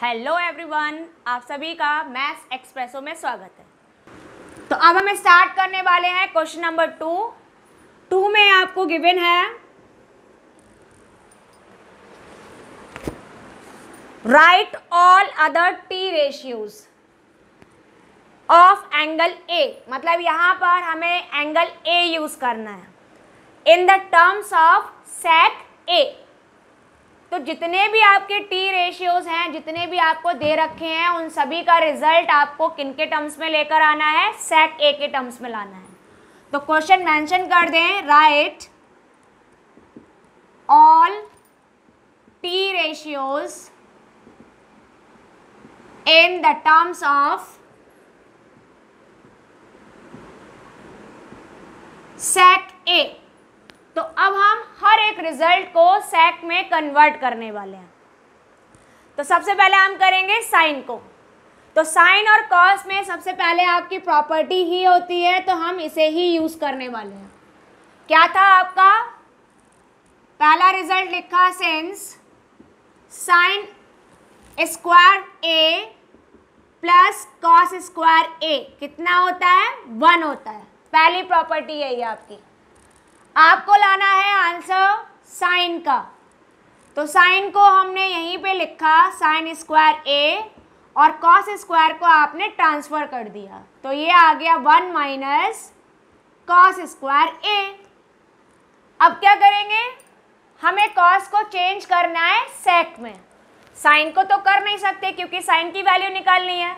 Hello everyone, आप सभी का मैथ्स एक्सप्रेसो में स्वागत है। तो अब हम स्टार्ट करने वाले हैं क्वेश्चन नंबर 2 में आपको गिवन है right all other T ratios of angle A. मतलब यहाँ पर हमें एंगल ए यूज करना है in the terms of sec A. तो जितने भी आपके टी रेशियोज हैं, जितने भी आपको दे रखे हैं, उन सभी का रिजल्ट आपको किन के टर्म्स में लेकर आना है, सेक ए के टर्म्स में लाना है। तो क्वेश्चन मेंशन कर दें, right all T ratios in the terms of sec A. तो अब हम हर एक रिजल्ट को सेक में कन्वर्ट करने वाले हैं। तो सबसे पहले हम करेंगे साइन को। तो साइन और कॉस में सबसे पहले आपकी प्रॉपर्टी ही होती है, तो हम इसे ही यूज करने वाले हैं। क्या था आपका पहला रिजल्ट लिखा, सिंस साइन स्क्वायर ए प्लस कॉस स्क्वायर ए कितना होता है, 1 होता है। पहली प्रॉपर्टी है ये आपकी। आपको लाना है आंसर साइन का। तो साइन को हमने यहीं पे लिखा साइन स्क्वायर ए, और कॉस स्क्वायर को आपने ट्रांसफर कर दिया, तो ये आ गया 1 माइनस कॉस स्क्वायर ए। अब क्या करेंगे, हमें कॉस को चेंज करना है सेक में। साइन को तो कर नहीं सकते क्योंकि साइन की वैल्यू निकालनी है,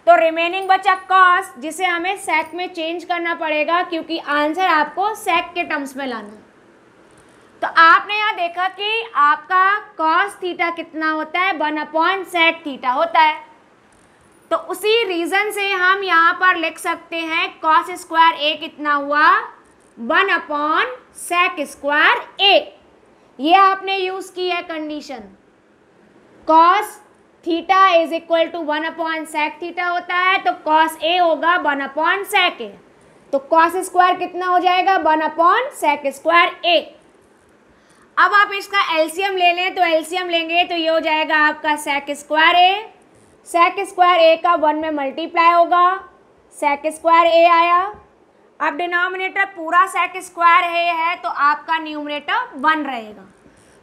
तो रिमेनिंग बचा कॉस, जिसे हमें सेक में चेंज करना पड़ेगा क्योंकि आंसर आपको सेक के टर्म्स में लाना है। तो आपने यहाँ देखा कि आपका कॉस थीटा कितना होता है, 1/सेक थीटा होता है। तो उसी रीज़न से हम यहाँ पर लिख सकते हैं कॉस स्क्वायर ए कितना हुआ, 1/सेक स्क्वायर ए। ये आपने यूज़ की है condition. Cos theta is equal to 1/सेक थीटा होता है, तो कॉस ए होगा 1/सेक ए। तो कॉस स्क्वायर कितना हो जाएगा, 1/सेक स्क्वायर ए। अब आप इसका एलसीएम ले लें, तो एलसीएम लेंगे तो ये हो जाएगा आपका सेक स्क्वायर ए। सेक स्क्वायर ए का 1 में मल्टीप्लाई होगा, सेक स्क्वायर ए आया। अब डिनोमिनेटर पूरा सेक स्क्वायर ए है, तो आपका न्यूमरेटर 1 रहेगा।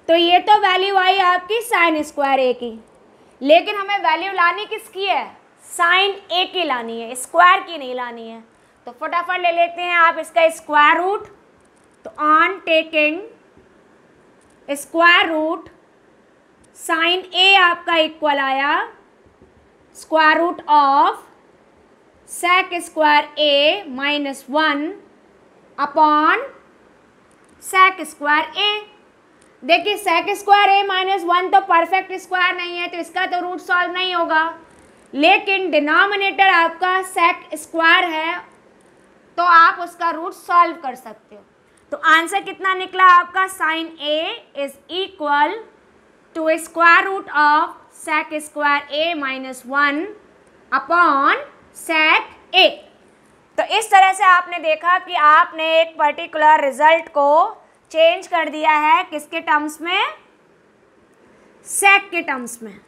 तो ये तो वैल्यू आई आपकी साइन स्क्वायर ए की, लेकिन हमें वैल्यू लानी किसकी है, साइन ए की लानी है, स्क्वायर की नहीं लानी है। तो फटाफट ले लेते हैं आप इसका स्क्वायर रूट। तो on taking square root, sine A आपका इक्वल आया square root of sec square A minus 1 upon sec square A. देखिए सेक स्क्वायर ए माइनस 1 तो परफेक्ट स्क्वायर नहीं है, तो इसका तो रूट सॉल्व नहीं होगा, लेकिन डिनोमिनेटर आपका सेक स्क्वायर है, तो आप उसका रूट सॉल्व कर सकते हो। तो आंसर कितना निकला आपका, sine A is equal to square root of sec square A minus 1 upon sec A. तो इस तरह से आपने देखा कि आपने एक पर्टिकुलर रिजल्ट को चेंज कर दिया है किसके टर्म्स में, सेक के टर्म्स में।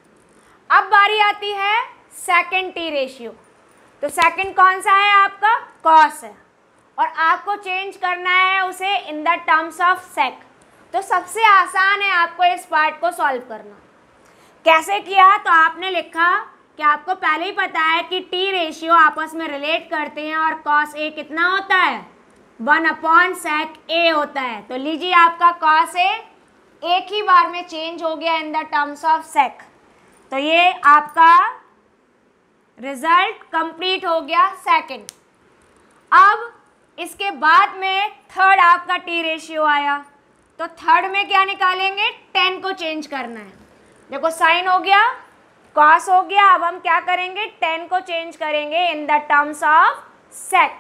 अब बारी आती है सेकंड टी रेशियो। तो सेकंड कौन सा है आपका, कॉस है, और आपको चेंज करना है उसे in the terms of sec. तो सबसे आसान है आपको इस पार्ट को सॉल्व करना। कैसे किया, तो आपने लिखा कि आपको पहले ही पता है कि टी रेशियो आपस में रिलेट करते हैं, और कॉस ए कितना होता है, 1/सेक ए होता है। तो लीजिए आपका कॉस ए एक ही बार में चेंज हो गया in the terms of sec. तो ये आपका रिजल्ट कंप्लीट हो गया सेकंड। अब इसके बाद में थर्ड आपका टी रेशियो आया, तो थर्ड में क्या निकालेंगे, 10 को चेंज करना है। देखो साइन हो गया, कॉस हो गया, अब हम क्या करेंगे, 10 को चेंज करेंगे in the terms of sec.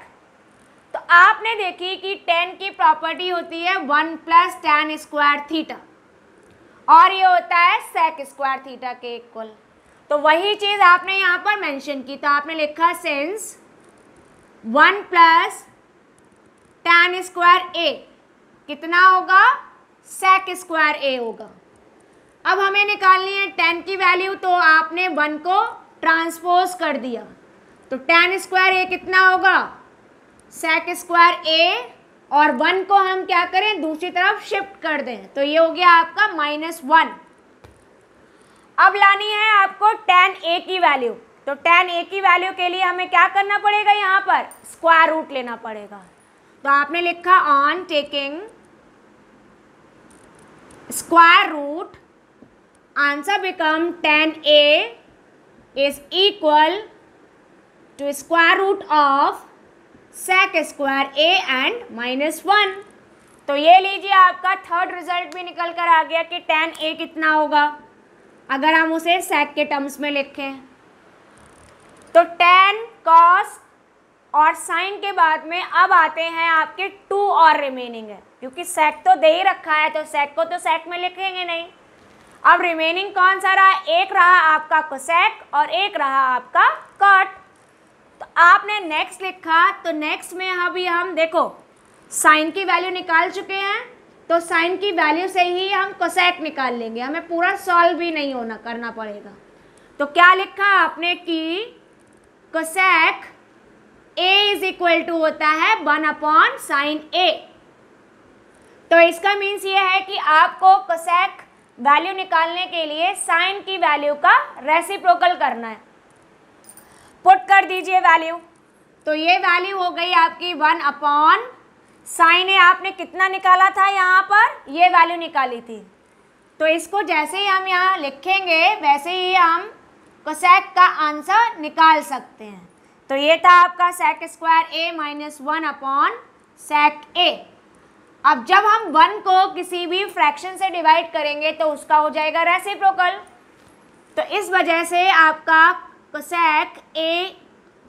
तो आपने देखी कि 10 की प्रॉपर्टी होती है 1 + tan स्क्वायर थीटा, और ये होता है सेक स्क्वायर थीटा के इक्वल। तो वही चीज़ आपने यहाँ पर मेंशन की। तो आपने लिखा सिंस 1 + tan स्क्वायर ए कितना होगा, सेक स्क्वायर ए होगा। अब हमें निकालनी है tan की वैल्यू, तो आपने 1 को ट्रांसपोज कर दिया, तो tan स्क्वायर a कितना होगा, sec स्क्वायर a, और 1 को हम क्या करें, दूसरी तरफ शिफ्ट कर दें, तो ये हो गया आपका -1। अब लानी है आपको tan a की वैल्यू, तो tan a की वैल्यू के लिए हमें क्या करना पड़ेगा, यहाँ पर स्क्वायर रूट लेना पड़ेगा। तो आपने लिखा on taking square root, answer become tan a is equal to square root of sec square a and -1। तो ये लीजिए आपका थर्ड रिजल्ट भी निकल कर आ गया कि tan a कितना होगा, अगर हम उसे sec के टर्म्स में लिखें। तो tan cos और sin के बाद में अब आते हैं आपके 2 और रिमेनिंग है, क्योंकि sec तो दे ही रखा है, तो sec को तो sec में लिखेंगे नहीं। अब रिमेनिंग कौन सा रहा, एक रहा आपका कोसेक और एक रहा आपका कॉट। तो आपने नेक्स्ट लिखा, तो नेक्स्ट में अभी हम देखो साइन की वैल्यू निकाल चुके हैं, तो साइन की वैल्यू से ही हम कोसेक निकाल लेंगे, हमें पूरा सॉल्व भी नहीं होना करना पड़ेगा। तो क्या लिखा आपने कि cosec a is equal to होता है 1/sin a। तो इसका मीन्स ये है कि आपको कोसेक वैल्यू निकालने के लिए साइन की वैल्यू का रेसिप्रोकल करना है। पुट कर दीजिए वैल्यू, तो ये वैल्यू हो गई आपकी 1/sin a। आपने कितना निकाला था, यहाँ पर ये वैल्यू निकाली थी, तो इसको जैसे ही हम यहाँ लिखेंगे वैसे ही हम कोसेक का आंसर निकाल सकते हैं। तो ये था आपका sec square a -1/sec a। अब जब हम 1 को किसी भी फ्रैक्शन से डिवाइड करेंगे तो उसका हो जाएगा रेसिप्रोकल, तो इस वजह से आपका कोसेक a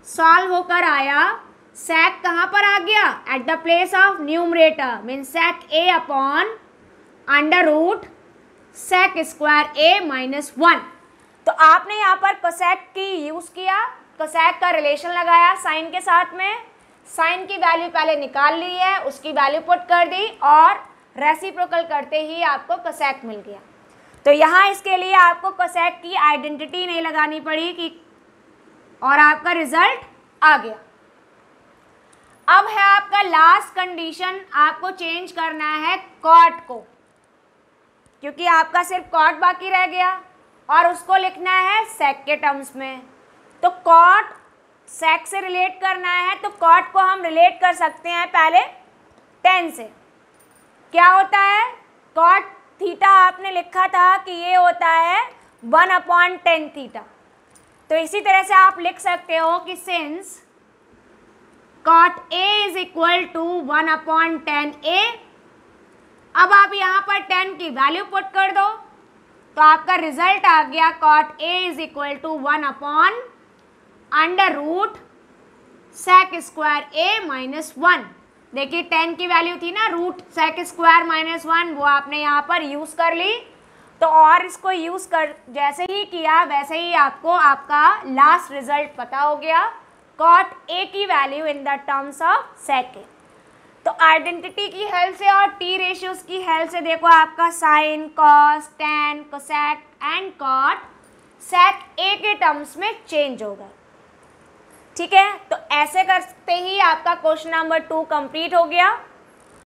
सॉल्व होकर आया, sec कहाँ पर आ गया, at the place of numerator, mean sec a/√sec square a -1। तो आपने यहाँ पर कोसेक की यूज़ किया, कोसेक का रिलेशन लगाया साइन के साथ में, साइन की वैल्यू पहले निकाल ली है, उसकी वैल्यू पुट कर दी और रेसिप्रोकल करते ही आपको कोसेक मिल गया। तो यहाँ इसके लिए आपको कोसेक की आइडेंटिटी नहीं लगानी पड़ी कि, और आपका रिजल्ट आ गया। अब है आपका लास्ट कंडीशन, आपको चेंज करना है कॉट को, क्योंकि आपका सिर्फ कॉट बाकी रह गया और उसको लिखना है सेक के टर्म्स में। तो कॉट सेक से रिलेट करना है, तो कॉट को हम रिलेट कर सकते हैं पहले tan से। क्या होता है, कॉट थीटा आपने लिखा था कि ये होता है 1/tan थीटा, तो इसी तरह से आप लिख सकते हो कि since cot a is equal to 1/tan a। अब आप यहाँ पर tan की वैल्यू पुट कर दो, तो आपका रिजल्ट आ गया cot a is equal to 1/√sec square a -1। देखिए tan की वैल्यू थी ना √sec स्क्वायर -1, वो आपने यहाँ पर यूज़ कर ली। तो और इसको यूज़ कर जैसे ही किया वैसे ही आपको आपका लास्ट रिजल्ट पता हो गया, cot a की value in the terms of sec a। तो आइडेंटिटी की हेल्प से और टी रेशियोज की हेल्प से देखो आपका sine, cos, tan, cosec and cot sec a के टर्म्स में चेंज होगा। ठीक है, तो ऐसे करते ही आपका क्वेश्चन नंबर 2 कंप्लीट हो गया।